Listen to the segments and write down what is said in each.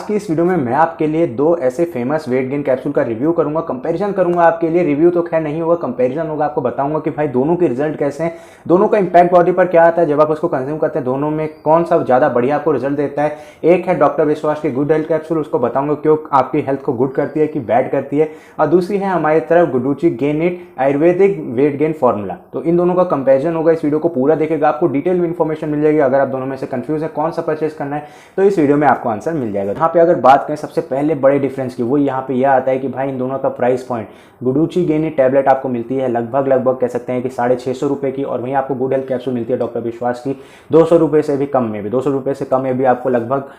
आज की इस वीडियो में मैं आपके लिए दो ऐसे फेमस वेट गेन कैप्सूल का रिव्यू करूंगा, कंपैरिजन करूंगा आपके लिए। रिव्यू तो खैर नहीं होगा, कंपैरिजन होगा। आपको बताऊंगा कि भाई दोनों के रिजल्ट कैसे हैं, दोनों का इंपैक्ट बॉडी पर क्या आता है जब आप उसको कंज्यूम करते हैं, दोनों में कौन सा ज़्यादा बढ़िया आपको रिजल्ट देता है। एक है डॉक्टर विश्वास की गुड हेल्थ कैप्सूल, उसको बताऊंगा क्यों आपकी हेल्थ को गुड करती है कि बैड करती है, और दूसरी है हमारी तरफ Guduchi gain it Ayurvedic weight gain formula. तो इन दोनों का कंपैरिजन होगा। इस वीडियो को पूरा देखेगा, आपको डिटेल में इन्फॉर्मेशन मिल जाएगी। अगर आप दोनों में से कंफ्यूज है कौन सा परचेज करना है तो इस वीडियो में आपको आंसर मिल जाएगा। यहाँ पे अगर बात करें सबसे पहले बड़े डिफरेंस की, वो यहाँ पे यह आता है कि भाई इन दोनों का price point, guduchi gain it tablet आपको मिलती है लगभग कह सकते हैं कि 650 रुपये की, और वहीं आपको गुड हेल्थ कैप्सूल मिलती है डॉक्टर विश्वास की 200 रुपये से भी कम में भी, 200 रुपये से कम में भी आपको लगभग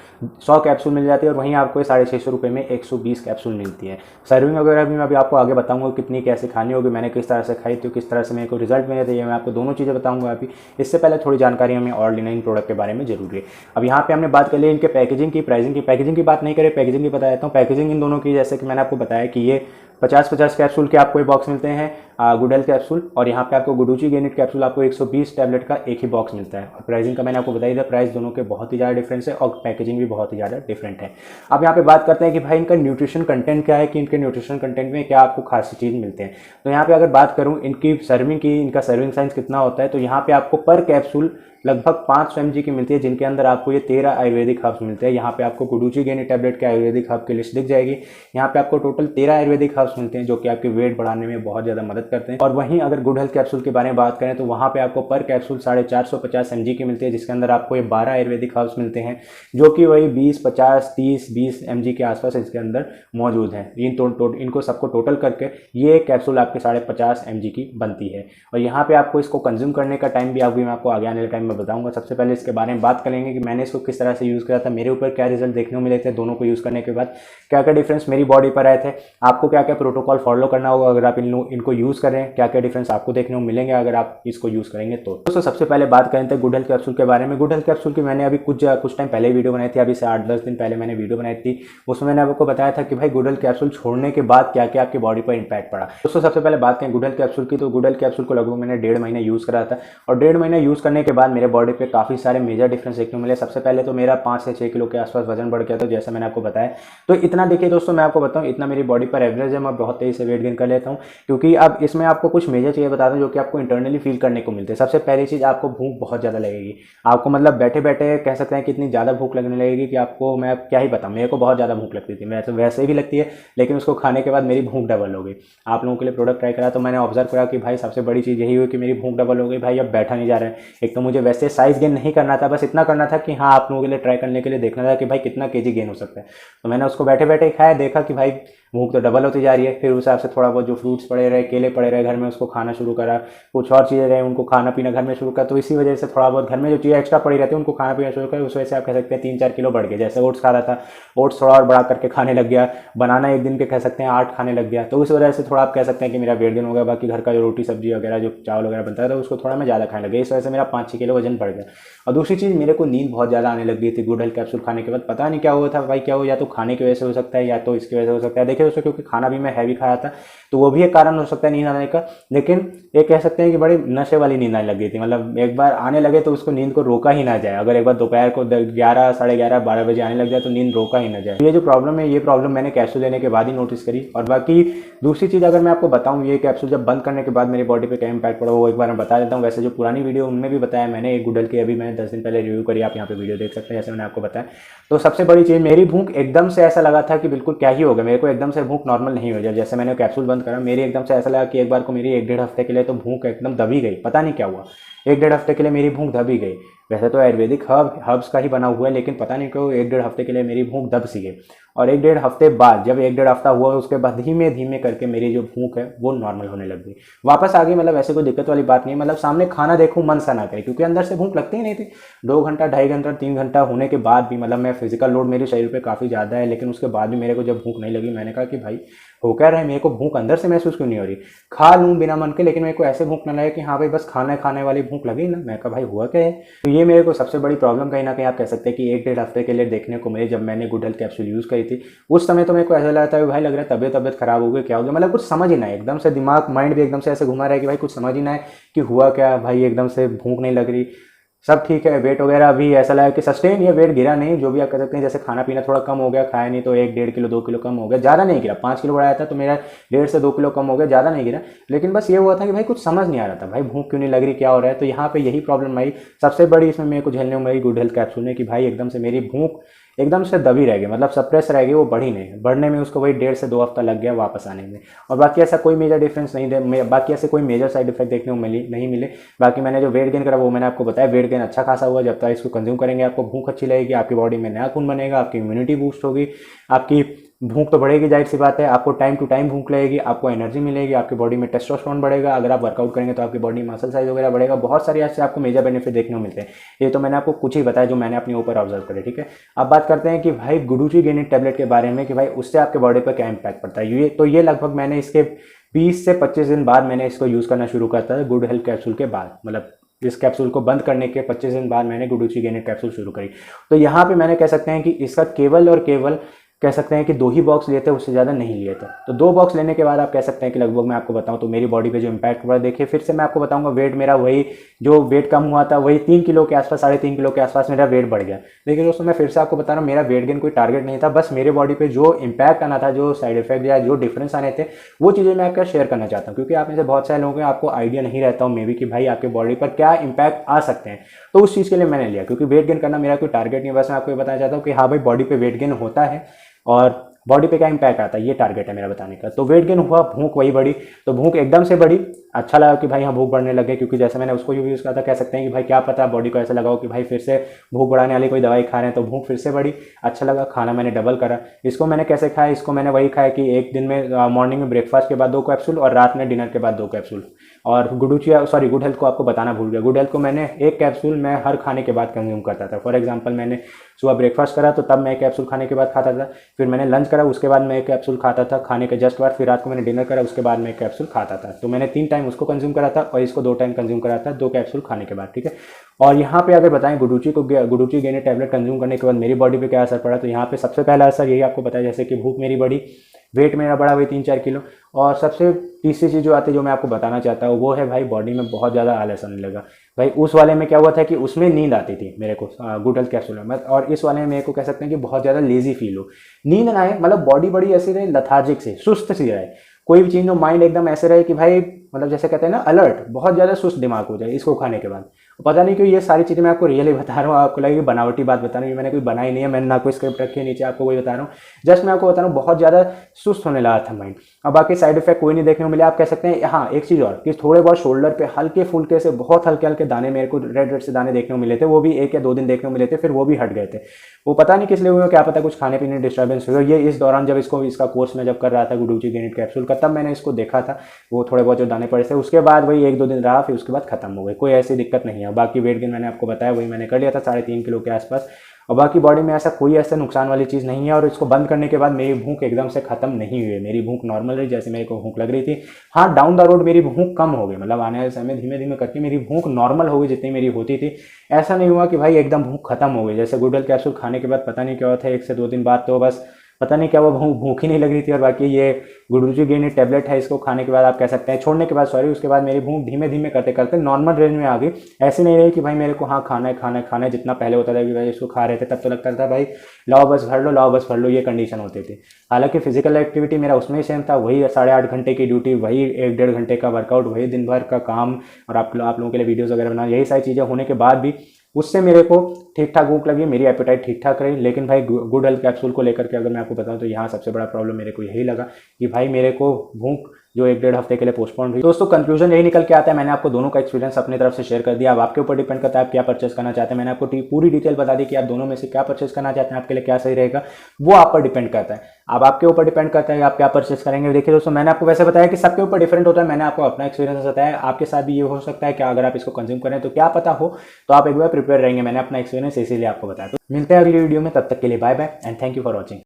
100 कैप्सूल मिल जाती है, और वहीं आपको 650 रुपये में 120 कैप्सूल मिलती है। सर्विंग वगैरह भी मैं अभी आपको आगे बताऊंगा कितनी कैसे खानी होगी, मैंने किस तरह से खाई थी, किस तरह से मेरे को रिजल्ट मिले थे, ये मैं आपको दोनों चीज़ें बताऊंगा अभी। इससे पहले थोड़ी जानकारी हमें और लेना इन प्रोडक्ट के बारे में जरूरी है। अब यहाँ पे हमने बात कर ली इनके पैकेजिंग की, प्राइसिंग की। पैकेजिंग की बात नहीं करें, पैकेजिंग की बता देता हूँ। पैकेजिंग इन दोनों की जैसे कि मैंने आपको बताया कि ये 50-50 कैप्सूल के आपको ये बॉक्स मिलते हैं, गुड हेल्थ कैप्सूल, और यहाँ पे आपको गुडुची गेन इट कैप्सूल आपको 120 टैबलेट का एक ही बॉक्स मिलता है। और प्राइसिंग का मैंने आपको बताया था, प्राइस दोनों के बहुत ही ज़्यादा डिफरेंस है और पैकेजिंग भी बहुत ही ज़्यादा डिफरेंट है। अब यहाँ पे बात करते हैं कि भाई इनका न्यूट्रिशन कंटेंट क्या है, कि इनके न्यूट्रिशन कंटेंट में क्या आपको खासी चीज़ मिलते हैं। तो यहाँ पे अगर बात करूँ इनकी सर्विंग की, इनका सर्विंग साइज कितना होता है, तो यहाँ पे आपको पर कैप्सूल लगभग 500 mg की मिलती है, जिनके अंदर आपको ये 13 आयुर्वेदिक हर्ब्स मिलते हैं। यहाँ पे आपको गुडुची गेन इट टैबलेट के आयुर्वेदिक हर्ब की लिस्ट दिख जाएगी। यहाँ पे आपको टोटल 13 आयुर्वेदिक हर्ब्स मिलते हैं जो कि आपके वेट बढ़ाने में बहुत ज़्यादा मदद करते हैं। और वहीं अगर गुड हेल्थ कैप्सूल के बारे में बात करें तो वहाँ पे आपको पर कैप्सूल 450 mg की मिलती है, जिसके अंदर आपको ये 12 आयुर्वेदिक हर्ब्स मिलते हैं, जो कि वही 20, 50, 30, 20 mg के आसपास इसके अंदर मौजूद है। इनको सबको टोटल करके ये कैप्सूल आपके 50 mg की बनती है। और यहाँ पे आपको इसको कंज्यूम करने का टाइम भी मैं आपको आगे आने वाले टाइम में बताऊंगा। सबसे पहले इसके बारे में बात करेंगे कि मैंने इसको किस तरह से यूज़ किया था, मेरे ऊपर क्या रिजल्ट देखने को मिले थे, दोनों को यूज़ करने के बाद क्या क्या डिफरेंस मेरी बॉडी पर आए थे, आपको क्या क्या प्रोटोकॉल फॉलो करना होगा अगर आप इनको यूज़ कर रहे हैं, क्या क्या डिफरेंस आपको देखने को मिलेंगे अगर आप इसको यूज़ करेंगे तो। दोस्तों सबसे पहले बात करें थे गुड हेल्थ कैप्सूल के बारे में। गुड हेल्थ कैप्सूल की मैंने अभी कुछ टाइम पहले वीडियो बनाई थी, अभी से 8-10 दिन पहले मैंने वीडियो बनाई थी। उसमें मैंने आपको बताया था कि भाई गुड हेल्थ कैप्सूल छोड़ने के बाद क्या क्या आपकी बॉडी पर इंपैक्ट पड़ा। दोस्तों सबसे पहले बात करें गुड हेल्थ कैप्सूल की, तो गुड हेल्थ कैप्सूल को लगभग मैंने 1.5 महीने यूज़ करा था, और 1.5 महीने यूज़ करने के बाद मेरे बॉडी पे काफ़ी सारे मेजर डिफरेंस देखने को मिले। सबसे पहले तो मेरा 5 से 6 किलो के आसपास वजन बढ़ गया था, जैसा मैंने आपको बताया। तो इतना देखिए दोस्तों, मैं आपको बताऊं इतना मेरी बॉडी पर एवरेज है, मैं बहुत तेज़ी से वेट गेन कर लेता हूं। क्योंकि अब इसमें आपको कुछ मेजर चीज़ें बताता हूं जो कि आपको इंटरनली फील करने को मिलते हैं। सबसे पहली चीज़, आपको भूख बहुत ज़्यादा लगेगी। आपको मतलब बैठे बैठे कह सकते हैं कि इतनी ज़्यादा भूख लगने लगेगी कि आपको, मैं क्या ही बताऊँ, मेरे को बहुत ज़्यादा भूख लगती थी। मैं तो वैसे भी लगती है, लेकिन उसको खाने के बाद मेरी भूख डबल हो गई। आप लोगों के लिए प्रोडक्ट ट्राई करा तो मैंने ऑब्जर्व करा कि भाई सबसे बड़ी चीज़ यही हुई कि मेरी भूख डबल हो गई। भाई अब बैठा नहीं जा रहा है। एक तो मुझे वैसे साइज गेन नहीं करना था, बस इतना करना था कि हाँ आप लोगों के लिए ट्राई करने के लिए देखना था कि भाई कितना केजी गेन हो सकता है। तो मैंने उसको बैठे बैठे खाया, देखा कि भाई भूख तो डबल होती जा रही है। फिर उस हिसाब से थोड़ा बहुत जो फ्रूट्स पड़े रहे, केले पड़े रहे घर में, उसको खाना शुरू करा। कुछ और चीज़ें रहे उनको खाना पीना घर में शुरू करा। तो इसी वजह से थोड़ा बहुत घर में जो चीज़ें एक्स्ट्रा पड़ी रहती है उनको खाना पीना शुरू करा। उस वजह से आप कह सकते हैं 3-4 किलो बढ़ गए। जैसे ओट्स खा रहा था, ओट्स थोड़ा और बड़ा करके खाने लग गया। बनाना एक दिन के कह सकते हैं 8 खाने लग गया। तो उस वजह से थोड़ा आप कह सकते हैं कि मेरा वेट गेन हो गया। बाकी घर का जो रोटी सब्जी वगैरह जो चावल वगैरह बनता था उसको थोड़ा मैं ज़्यादा खाने लग गया। इस वजह से मेरा 5-6 किलो वजन बढ़ गया। और दूसरी चीज़, मेरे को नींद बहुत ज़्यादा आने लग गई थी गुड हेल्थ कैप्सूल खाने के बाद। पता नहीं क्या हुआ था भाई, क्या हो, या तो खाने की वजह से हो सकता है या तो इसकी वजह से हो सकता है। देखिए दोस्तों, क्योंकि खाना भी मैं हैवी खाया था तो वो भी एक कारण हो सकता है नींद आने का। लेकिन ये कह सकते हैं कि बड़ी नशे वाली नींद आने लग गई थी। मतलब एक बार आने लगे तो उसको नींद को रोका ही ना जाए। अगर एक बार दोपहर को 11, 11:30, 12 बजे आने लग जाए तो नींद रोका ही ना जाए। ये जो प्रॉब्लम है, ये प्रॉब्लम मैंने कैप्सूल लेने के बाद ही नोटिस करी। और बाकी दूसरी चीज़ अगर मैं आपको बताऊँ, ये कैप्सूल जब बंद करने के बाद मेरी बॉडी पे क्या इंपैक्ट पड़ा वो एक बार मैं बता देता हूँ। वैसे जो पुरानी वीडियो उनमें भी बताया मैंने, एक गुड हेल्थ की अभी मैंने 10 दिन पहले रिव्यू करी, आप यहाँ पे वीडियो देख सकते हैं जैसे मैंने आपको बताया। तो सबसे बड़ी चीज़, मेरी भूख एकदम से ऐसा लगा था कि बिल्कुल क्या ही हो गया, मेरे को एकदम से भूख नॉर्मल नहीं हो जाए। जैसे मैंने कैप्सूल बंद करा, मेरी एकदम से ऐसा लगा कि एक बार को मेरी 1-1.5 हफ्ते के लिए तो भूख एकदम दबी गई। पता नहीं क्या हुआ, 1-1.5 हफ्ते के लिए मेरी भूख दबी गई। वैसे तो आयुर्वेदिक हर्ब्स का ही बना हुआ है, लेकिन पता नहीं क्यों 1-1.5 हफ्ते के लिए मेरी भूख दब सी गई। और 1-1.5 हफ्ते बाद, जब 1-1.5 हफ्ता हुआ, उसके बाद धीमे धीमे करके मेरी जो भूख है वो नॉर्मल होने लग गई, वापस आ गई। मतलब ऐसे कोई दिक्कत वाली बात नहीं है। मतलब सामने खाना देखूं मन सा ना करे, क्योंकि अंदर से भूख लगती ही नहीं थी। 2 घंटा, 2.5 घंटा, 3 घंटा होने के बाद भी, मतलब मैं फिजिकल लोड मेरे शरीर पे काफ़ी ज़्यादा है, लेकिन उसके बाद भी मेरे को जब भूख नहीं लगी, मैंने कहा कि भाई हो क्या रहा है, मेरे को भूख अंदर से महसूस क्यों नहीं हो रही। खा लूँ बिना मन के, लेकिन मेरे को ऐसे भूख ना लगे कि हाँ भाई बस खाने वाली भूख लगी ना। मैं कहा भाई हुआ क्या है। तो ये मेरे को सबसे बड़ी प्रॉब्लम कहीं ना कहीं आप कह सकते हैं कि 1-1.5 हफ्ते के लिए देखने को मिली जब मैंने गुड हेल्थ कैप्सूल यूज़ करी थी। उस समय तो मेरे को ऐसा लगा था कि भाई लग रहा है तबियत खराब हो गई, क्या हो गया, मतलब कुछ समझ ही ना है। एकदम से दिमाग माइंड भी एकदम से ऐसे घुमा रहा है कि भाई कुछ समझ ही ना है कि हुआ क्या। भाई एकदम से भूख नहीं लग रही, सब ठीक है, वेट वगैरह अभी ऐसा लगा कि सस्टेन, ये वेट गिरा नहीं, जो भी आप कह सकते हैं, जैसे खाना पीना थोड़ा कम हो गया, खाया नहीं तो 1 1.5 किलो 2 किलो कम हो गया, ज़्यादा नहीं गिरा, 5 किलो बढ़ाया था तो मेरा 1.5 से 2 किलो कम हो गया, ज़्यादा नहीं गिरा। लेकिन बस ये हुआ था कि भाई कुछ समझ नहीं आ रहा था, भाई भूख क्यों नहीं लग रही, क्या हो रहा है। तो यहाँ पे यही प्रॉब्लम आई सबसे बड़ी, इसमें मेरे को झेलने में आई गुड हेल्थ कैप्सूल ने, कि भाई एकदम से मेरी भूख एकदम से दबी रह गई, मतलब सप्रेस रह गई, वो बढ़ी नहीं, बढ़ने में उसको वही 1.5 से 2 हफ्ता लग गया वापस आने में। और बाकी ऐसा कोई मेजर डिफरेंस नहीं दे, बाकी ऐसे कोई मेजर साइड इफेक्ट देखने को नहीं मिले। बाकी मैंने जो वेट गेन करा वो मैंने आपको बताया, वेट गेन अच्छा खासा हुआ। जब तक इसको कंज्यूम करेंगे आपको भूख अच्छी लगेगी, आपकी बॉडी में नया खून बनेगा, आपकी इम्यूनिटी बूस्ट होगी, आपकी भूख तो बढ़ेगी, जाहिर सी बात है, आपको टाइम टू टाइम भूख लगेगी, आपको एनर्जी मिलेगी, आपकी बॉडी में टेस्टोस्टेरोन बढ़ेगा, अगर आप वर्कआउट करेंगे तो आपकी बॉडी मसल साइज वगैरह बढ़ेगा, बहुत सारे ऐसे आपको मेजर बेनिफिट देखने को मिलते हैं। ये तो मैंने आपको कुछ ही बताया जो मैंने अपने ऊपर ऑब्जर्व करे, ठीक है। अब बात करते हैं कि भाई गुडुची गेनिन टैबलेट के बारे में, कि भाई उससे आपके बॉडी पर क्या इंपैक्ट पड़ता है। ये लगभग मैंने इसके 20 से 25 दिन बाद मैंने इसको यूज़ करना शुरू करता है, गुड हेल्थ कैप्सूल के बाद, मतलब इस कैप्सूल को बंद करने के 25 दिन बाद मैंने गुडुची गेनिन कैप्सूल शुरू करी। तो यहाँ पे मैंने कह सकते हैं कि इसका केवल और केवल कह सकते हैं कि 2 ही बॉक्स लिए थे, उससे ज़्यादा नहीं लिए थे। तो 2 बॉक्स लेने के बाद आप कह सकते हैं कि लगभग मैं आपको बताऊं तो मेरी बॉडी पे जो इम्पैक्ट हुआ, देखिए फिर से मैं आपको बताऊंगा, वेट मेरा वही जो वेट कम हुआ था वही 3 किलो के आसपास, 3.5 किलो के आसपास मेरा वेट बढ़ गया। लेकिन दोस्तों मैं फिर से आपको बता रहा हूँ, मेरा वेट गेन कोई टारगेट नहीं था, बस मेरे बॉडी पर जो इम्पैक्ट आना था, जो साइड इफेक्ट या जो डिफरेंस आने थे, वो चीज़ें मैं आपका शेयर करना चाहता हूँ। क्योंकि आप में से बहुत सारे लोगों को आपको आइडिया नहीं रहता हूँ मे बी कि भाई आपके बॉडी पर क्या इंपैक्ट आ सकते हैं। तो उस चीज़ के लिए मैंने लिया, क्योंकि वेट गेन करना मेरा कोई टारगेट नहीं है, बस मैं आपको ये बताना चाहता हूँ कि हाँ भाई बॉडी पे वेट गेन होता है और बॉडी पे क्या इंपैक्ट आता है, ये टारगेट है मेरा बताने का। तो वेट गेन हुआ, भूख वही बढ़ी, तो भूख एकदम से बढ़ी, अच्छा लगा कि भाई हाँ भूख बढ़ने लगे, क्योंकि जैसे मैंने उसको यूज़ करा था, कह सकते हैं कि भाई क्या पता बॉडी को ऐसा लगाओ कि भाई फिर से भूख बढ़ाने वाली कोई दवाई खा रहे हैं, तो भूख फिर से बढ़ी, अच्छा लगा, खाना मैंने डबल करा। इसको मैंने कैसे खाया, इसको मैंने वही खाया कि एक दिन में मॉर्निंग में ब्रेकफास्ट के बाद 2 कैप्सूल और रात में डिनर के बाद 2 कैप्सूल। और गुड हेल्थ को आपको बताना भूल गया, गुड हेल्थ को मैंने 1 कैप्सूल मैं हर खाने के बाद कंज्यूम करता था। फॉर एग्जाम्पल मैंने सुबह ब्रेकफास्ट करा तो तब मैं 1 कैप्सूल खाने के बाद खाता था, फिर मैंने लंच करा उसके बाद मैं 1 कैप्सूल खाता था खाने के जस्ट बाद, फिर रात को मैंने डिनर करा उसके बाद मैं 1 कैप्सूल खाता था। तो मैंने 3 टाइम उसको कंज्यूम करा था और इसको 2 टाइम कंज्यूम करा था, 2 कैप्सूल खाने के बाद, ठीक है। और यहाँ पे अगर बताएं गुडुची गेनिन टैबलेट कंज्यूम करने के बाद मेरी बॉडी पे क्या असर पड़ा, तो यहाँ पे सबसे पहला असर यही आपको बताया, जैसे कि भूख मेरी बढ़ी, वेट मेरा बढ़ा हुई 3-4 किलो, और सबसे तीसरी चीज़ जो आती है जो मैं आपको बताना चाहता हूँ वो है भाई बॉडी में बहुत ज़्यादा आलस आने लगा। भाई उस वाले में क्या हुआ था कि उसमें नींद आती थी मेरे को गुड हेल्थ कैप्सूल में, और इस वाले में मेरे को कह सकते हैं कि बहुत ज़्यादा लेजी फील हो, नींद ना आए, मतलब बॉडी बड़ी ऐसी रहे लथार्जिक से, सुस्त सी रहे, कोई भी चीज़ में माइंड एकदम ऐसे रहे कि भाई मतलब जैसे कहते हैं ना अलर्ट, बहुत ज़्यादा सुस्त दिमाग हो जाए इसको खाने के बाद। पता नहीं क्यों ये सारी चीज़ें मैं आपको रियली बता रहा हूँ, आपको लगेगी बनावटी बात बता रहा हूँ, मैंने कोई बनाई नहीं है, मैंने ना कोई स्क्रिप्ट रखी है नीचे, आपको वही बता रहा हूँ, जस्ट मैं आपको बता रहा हूँ बहुत ज़्यादा सुस्त होने लगा था माइंड। और बाकी साइड इफेक्ट कोई नहीं देखने को मिले। आप कह सकते हैं हाँ एक चीज़ और कि थोड़े बहुत शोल्डर पे हल्के फुल्के से बहुत हल्के हल्के दाने मेरे को रेड से दाने देखने को मिले थे, वो भी 1 या 2 दिन देखने को मिले थे, फिर वो भी हट गए थे। वो पता नहीं किस लिए हुए, क्या पता कुछ खाने पीने डिस्टर्बेंस हुआ। ये इस दौरान जब इसका कोर्स में जब कर रहा था गुडुची गेनिन कैप्सूल का, तब मैंने इसको देखा था, वो थोड़े बहुत जो दाने पड़े थे, उसके बाद वही 1-2 दिन रहा, फिर उसके बाद खत्म हो गए, कोई ऐसी दिक्कत नहीं है। बाकी वेट गेन मैंने आपको बताया वही मैंने कर लिया था 3.5 किलो के आसपास, और बाकी बॉडी में ऐसा कोई ऐसा नुकसान वाली चीज़ नहीं है। और इसको बंद करने के बाद मेरी भूख एकदम से खत्म नहीं हुई है, मेरी भूख नॉर्मल रही जैसे मेरे को भूख लग रही थी। हाँ डाउन द रोड मेरी भूख कम हो गई, मतलब आने वाले समय धीमे धीमे करके मेरी भूख नॉर्मल हो गई जितनी मेरी होती थी। ऐसा नहीं हुआ कि भाई एकदम भूख खत्म हो गई, जैसे गुड हेल्थ कैप्सूल खाने के बाद पता नहीं क्या होता है 1 से 2 दिन बाद तो बस पता नहीं क्या वो भूख ही नहीं लग रही थी। और बाकी ये गुडुची गेनिन टैबलेट है, इसको खाने के बाद आप कह सकते हैं छोड़ने के बाद उसके बाद मेरी भूख धीमे धीमे करते करते नॉर्मल रेंज में आ गई। ऐसे नहीं रही कि भाई मेरे को हाँ खाना है जितना पहले होता था कि भाई इसको खा रहे थे तब तो लगता था भाई लाओ बस भर लो, ये कंडीशन होती थी। हालांकि फिजिकल एक्टिविटी मेरा उसमें ही सेम था, वही 8.5 घंटे की ड्यूटी, वही 1-1.5 घंटे का वर्कआउट, वही दिन भर का काम, और आप लोगों के लिए वीडियोज़ वगैरह बनाना, यही सारी चीज़ें होने के बाद भी उससे मेरे को ठीक ठाक भूख लगी, मेरी एपेटाइट ठीक ठाक रही। लेकिन भाई गुड हेल्थ कैप्सूल को लेकर के अगर मैं आपको बताऊं तो यहाँ सबसे बड़ा प्रॉब्लम मेरे को यही लगा कि भाई मेरे को भूख जो 1-1.5 हफ्ते के लिए पोस्टपोन हुई। दोस्तों कंक्लूजन यही निकल के आता है, मैंने आपको दोनों का एक्सपीरियंस अपनी तरफ से शेयर कर दिया। अब आपके ऊपर डिपेंड करता है आप क्या परचेस करना चाहते हैं। मैंने आपको पूरी डिटेल बता दी कि आप दोनों में से क्या परचेस करना चाहते हैं, आपके लिए क्या सही रहेगा, वो आप पर डिपेंड करता है। अब आपके ऊपर डिपेंड करता है आप क्या परचेस करेंगे। देखिए दोस्तों मैंने आपको वैसे बताया कि सबके ऊपर डिफरेंट होता है, मैंने आपको अपना एक्सपीरियंस बताया, आपके साथ भी ये हो सकता है कि अगर आप इसको कंज्यूम करें तो क्या पता हो तो आप एक बार प्रिपेयर रहेंगे। मैंने अपना एक्सपीरियंस इसीलिए आपको बताया। तो मिलते हैं अगली वीडियो में, तब तक के लिए bye bye and thank you for watching.